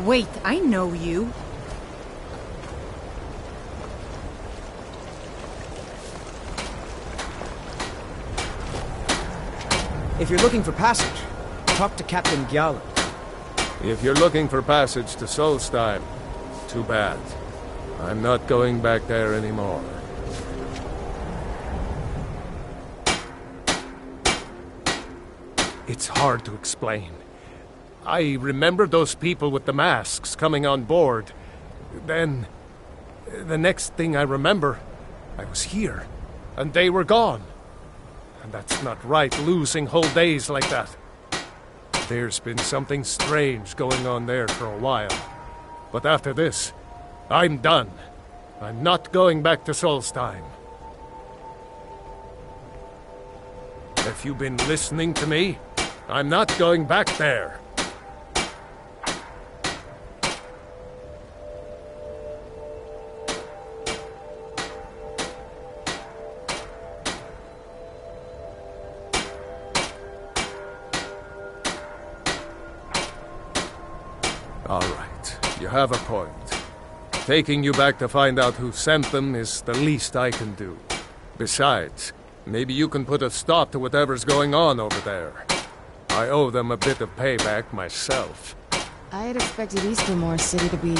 Wait, I know you. If you're looking for passage, talk to Captain Gjallar. If you're looking for passage to Solstheim, too bad. I'm not going back there anymore. It's hard to explain. I remember those people with the masks coming on board. Then, the next thing I remember, I was here, and they were gone. And that's not right, losing whole days like that. There's been something strange going on there for a while. But after this, I'm done. I'm not going back to Solstheim. If you've been listening to me, I'm not going back there. All right, you have a point. Taking you back to find out who sent them is the least I can do. Besides, maybe you can put a stop to whatever's going on over there. I owe them a bit of payback myself. I had expected Eastmore City to be...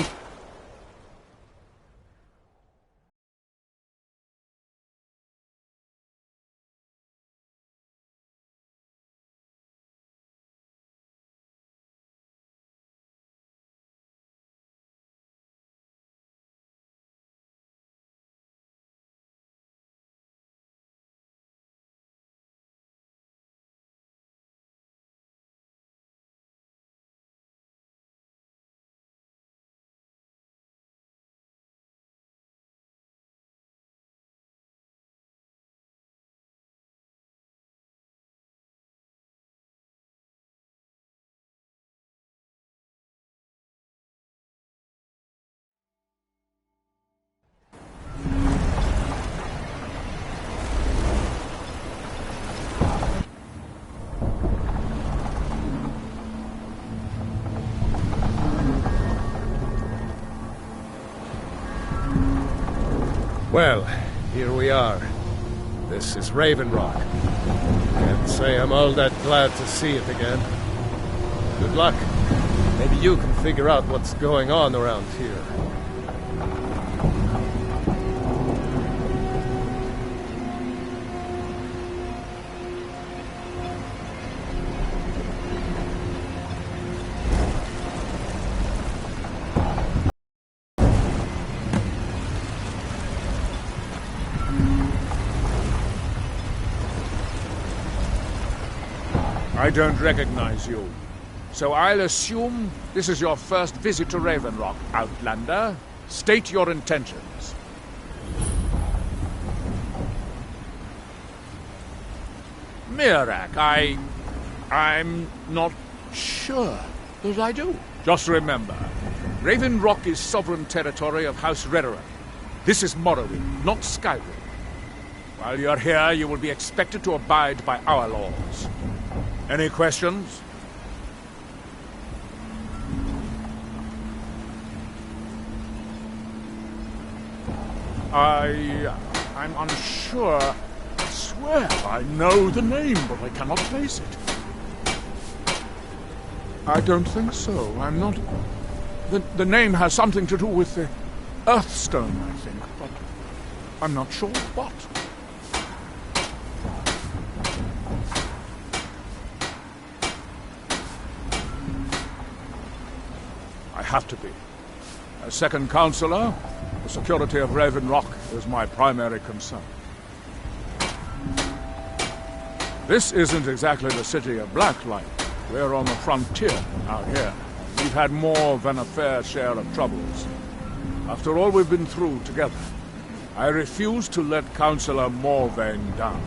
Well, here we are. This is Raven Rock. Can't say I'm all that glad to see it again. Good luck. Maybe you can figure out what's going on around here. I don't recognize you. So I'll assume this is your first visit to Raven Rock, Outlander. State your intentions. Mirak, I'm not sure that I do. Just remember, Raven Rock is sovereign territory of House Redoran. This is Morrowind, not Skyrim. While you're here, you will be expected to abide by our laws. Any questions? I'm unsure. I swear I know the name, but I cannot place it. I don't think so. I'm not... The name has something to do with the Earthstone, I think, but I'm not sure what. I have to be. As second counselor, the security of Raven Rock is my primary concern. This isn't exactly the city of Blacklight. We're on the frontier out here. We've had more than a fair share of troubles. After all we've been through together, I refuse to let Councillor Morvain down.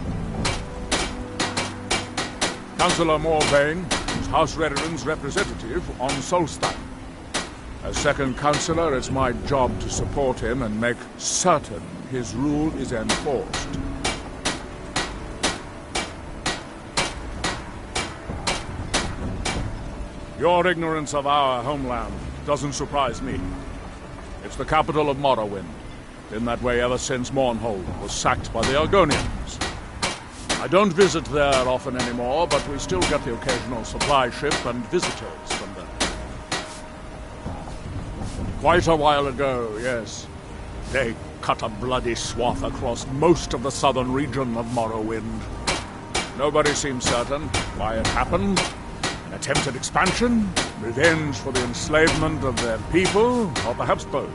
Councillor Morvain is House Redoran's representative on Solstheim. As second councillor, it's my job to support him and make certain his rule is enforced. Your ignorance of our homeland doesn't surprise me. It's the capital of Morrowind. Been that way ever since Mournhold was sacked by the Argonians. I don't visit there often anymore, but we still get the occasional supply ship and visitors from there. Quite a while ago, yes. They cut a bloody swath across most of the southern region of Morrowind. Nobody seems certain why it happened. An attempted expansion, revenge for the enslavement of their people, or perhaps both.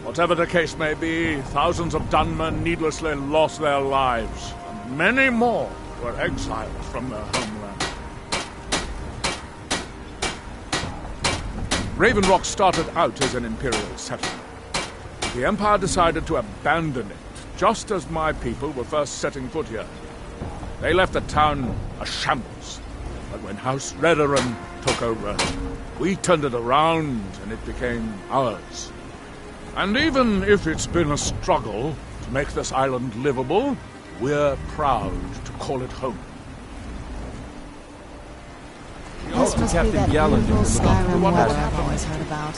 Whatever the case may be, thousands of Dunmen needlessly lost their lives, and many more were exiled from their homeland. Raven Rock started out as an imperial settlement. The Empire decided to abandon it, just as my people were first setting foot here. They left the town a shambles, but when House Redoran took over, we turned it around and it became ours. And even if it's been a struggle to make this island livable, we're proud to call it home. This must be that beautiful Skyrim world I've always heard about.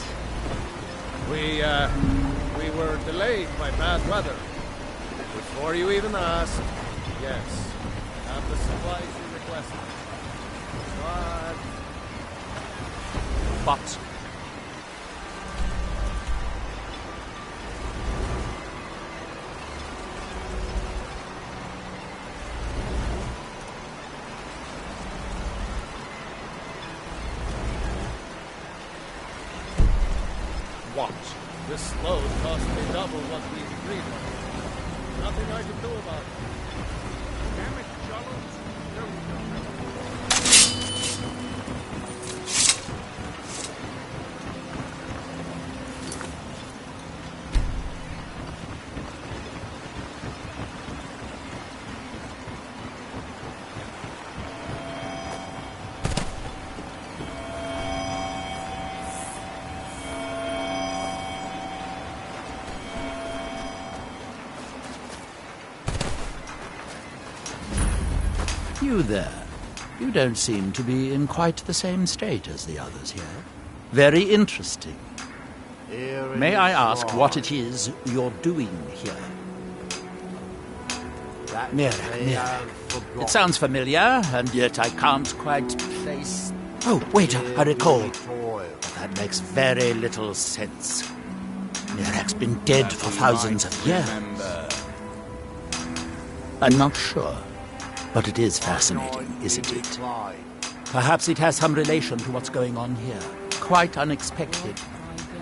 We were delayed by bad weather. Before you even asked, yes, I have the supplies you requested. But what? This load cost me double what we agreed on. Nothing I can do about it. Damn it, Jones. There we go. You there. You don't seem to be in quite the same state as the others here. Very interesting. May I ask what it is you're doing here? Mira. It sounds familiar, and yet I can't quite place... Oh, wait, I recall. That makes very little sense. Mirak's been dead for thousands of years. I'm not sure. But it is fascinating, isn't it? Perhaps it has some relation to what's going on here. Quite unexpected.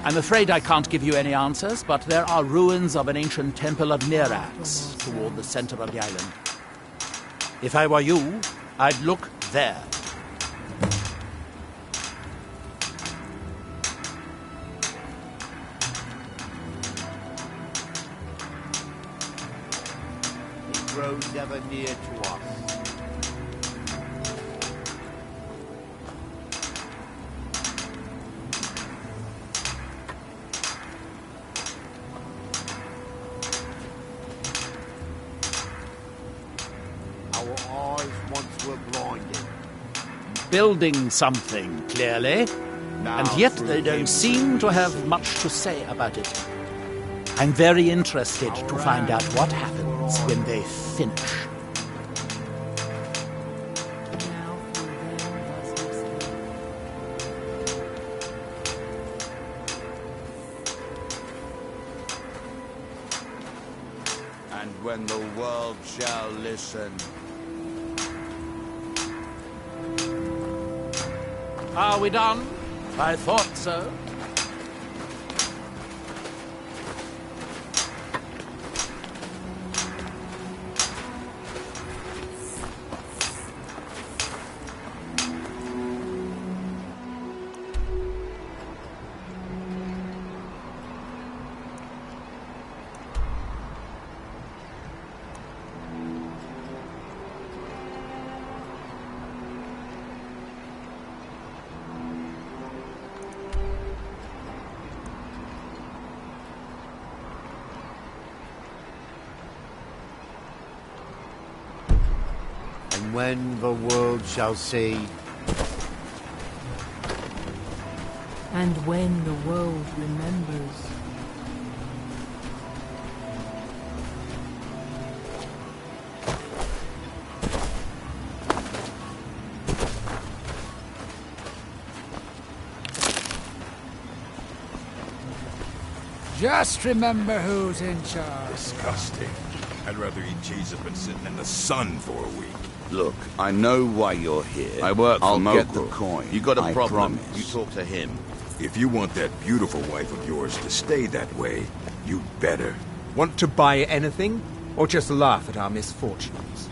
I'm afraid I can't give you any answers, but there are ruins of an ancient temple of Mirax toward the center of the island. If I were you, I'd look there. It grows ever near to us. Building something, clearly. And yet they don't seem to have much to say about it. I'm very interested to find out what happens when they finish. And when the world shall listen. Are we done? I thought so. And when the world shall see. And when the world remembers. Just remember who's in charge. Disgusting. I'd rather eat cheese than been sitting in the sun for a week. Look, I know why you're here. I work for I'll Mogul. get the coin. You got a I problem, promise. you talk to him. If you want that beautiful wife of yours to stay that way, you better. Want to buy anything? Or just laugh at our misfortunes?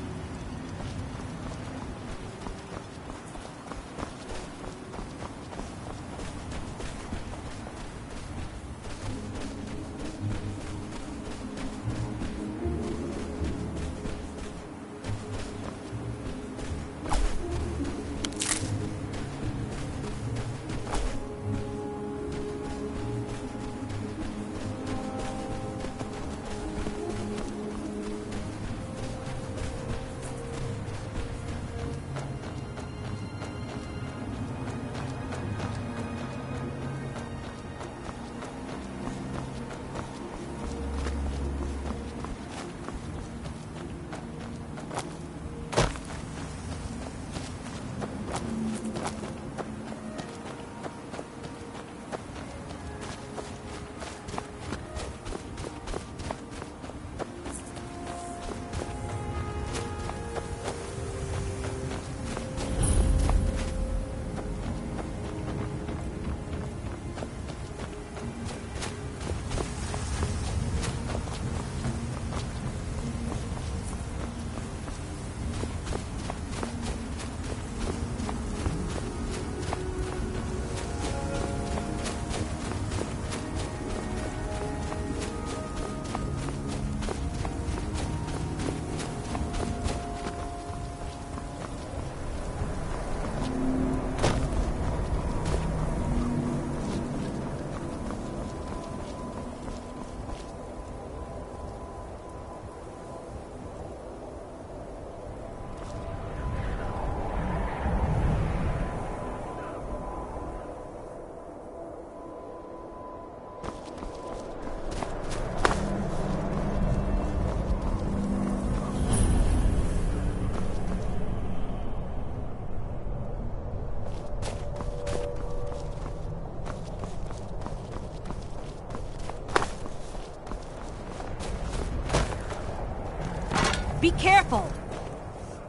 Be careful!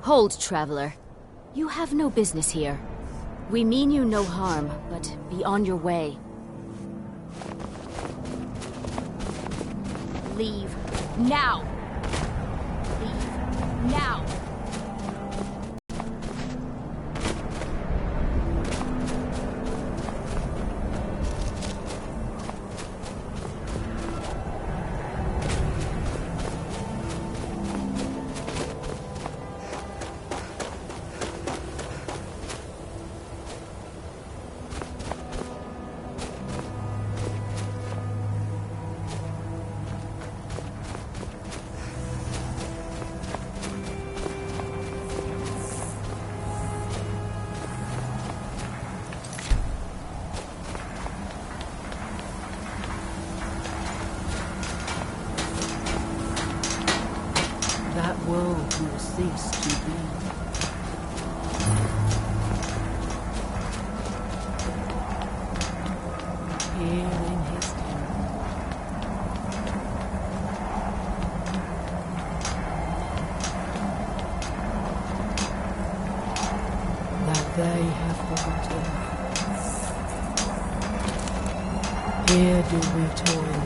Hold, traveler. You have no business here. We mean you no harm, but be on your way. Leave. Now! Leave. Now! That world will cease to be. Here in his temple. That they have forgotten. Here do we toil.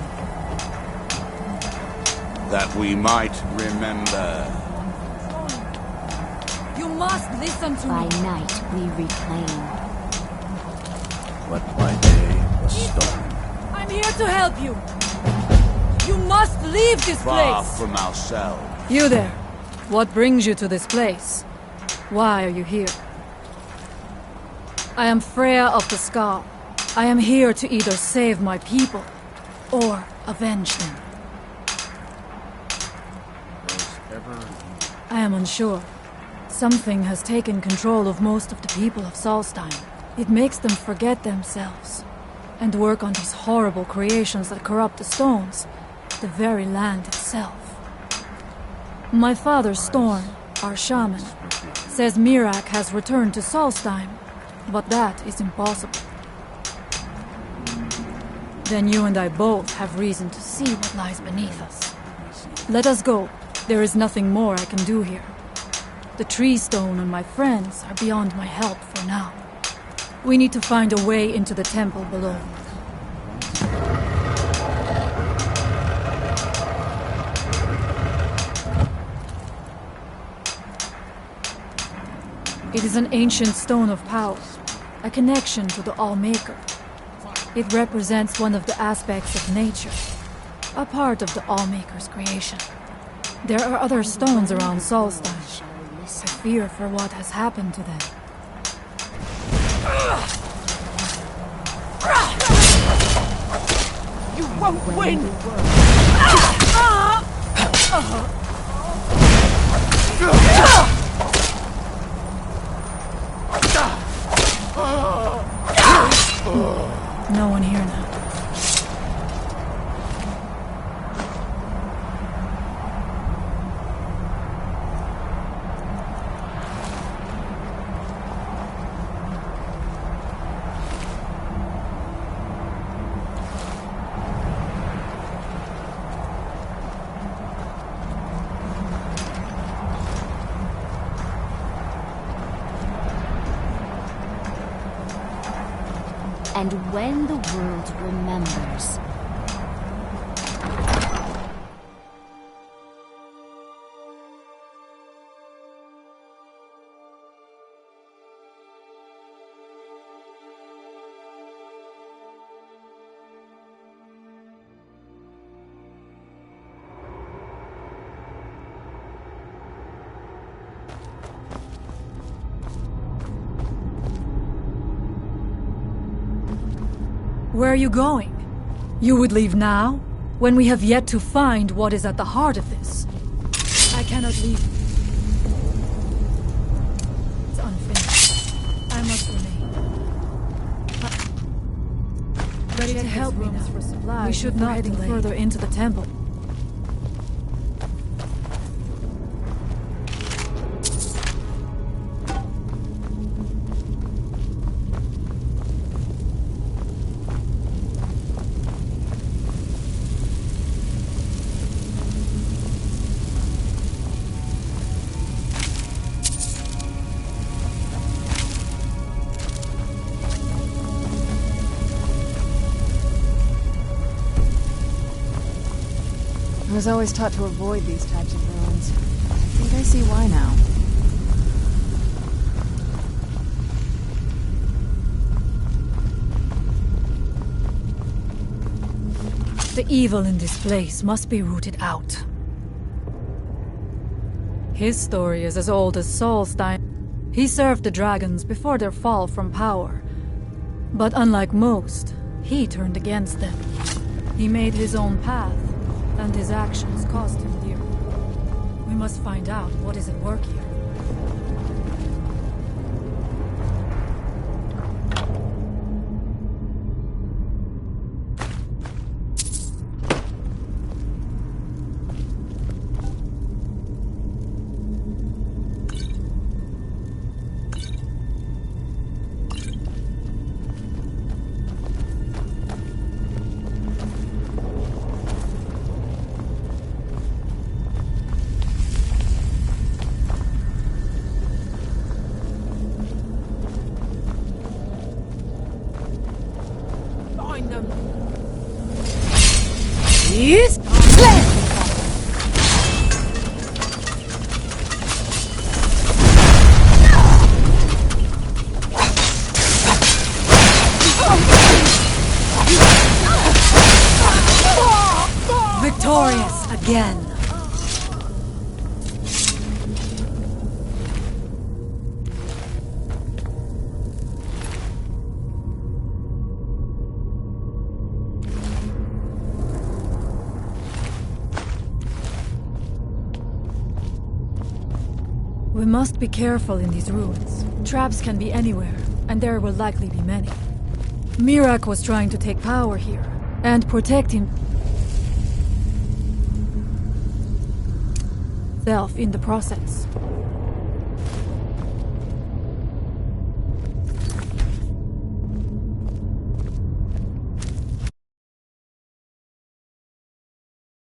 That we might remember. You must listen to me! By night, we reclaim. But by day, a storm. I'm here to help you! You must leave this Far place! from ourselves. You there. What brings you to this place? Why are you here? I am Freya of the Scar. I am here to either save my people, or avenge them. I am unsure. Something has taken control of most of the people of Solstein. It makes them forget themselves. and work on these horrible creations that corrupt the stones, the very land itself. My father, Storm, our shaman, says Mirak has returned to Solstheim, but that is impossible. Then you and I both have reason to see what lies beneath us. Let us go. There is nothing more I can do here. The tree stone and my friends are beyond my help for now. We need to find a way into the temple below. It is an ancient stone of power, a connection to the All-Maker. It represents one of the aspects of nature, a part of the All-Maker's creation. There are other stones around Solstheim. I fear for what has happened to them. You won't win! No one here now. And when the world remembers. Where are you going? You would leave now? When we have yet to find what is at the heart of this? I cannot leave. It's unfinished. I must remain. Ready to help me now. For supplies. We should not head further into the temple. I was always taught to avoid these types of ruins. I think I see why now. The evil in this place must be rooted out. His story is as old as Solstheim. He served the dragons before their fall from power. But unlike most, he turned against them. He made his own path, and his actions cost him dear. We must find out what is at work here. Yes! Victorious again. We must be careful in these ruins. Traps can be anywhere, and there will likely be many. Mirak was trying to take power here, and protect himself in the process.